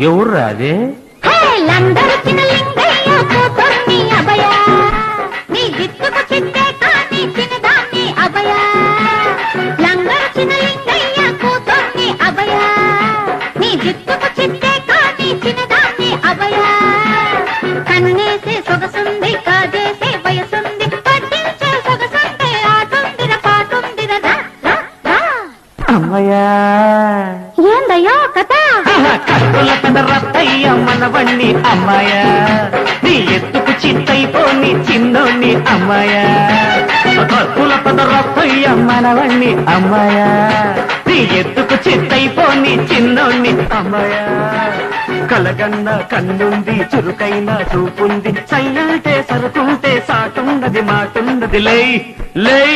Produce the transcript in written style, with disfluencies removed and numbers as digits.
ఎవర్రా అదే? లందరొచ్చిన లింగయ్య కూతుర్ని అభయ, నీ జిత్తుకు చిత్తే కాని చిన్నదాన్ని అభయ. లందరొచ్చిన లింగయ్య కూతుర్ని అభయ, నీ జిత్తుకు చిత్తే కాని చిన్నదాన్ని అభయ. కన్నేసే సొగసుంది, కాజేసే వయసుంది, పట్టించే సొగసుంది, ఆటుందిర పాటుందిర రా రా రా. అమ్మయ్యా ఏందయ్యో కథ? కత్తుల పెద్ద రత్తయ్య మనవణ్ణి అమ్మాయా, నీ ఎత్తుకు చిత్తైపోని చిన్నోణ్ణి అమ్మాయా. కత్తుల పెద్ద రత్తయ్య మనవణ్ణి అమ్మాయా, నీ ఎత్తుకు చిత్తైపోని చిన్నోణ్ణి అమ్మాయా. కలగన్న కన్నుంది, చురుకైన చూపుంది, సయ్యంటే సరుకుంటే సాటుండది మాటుండది. లై లై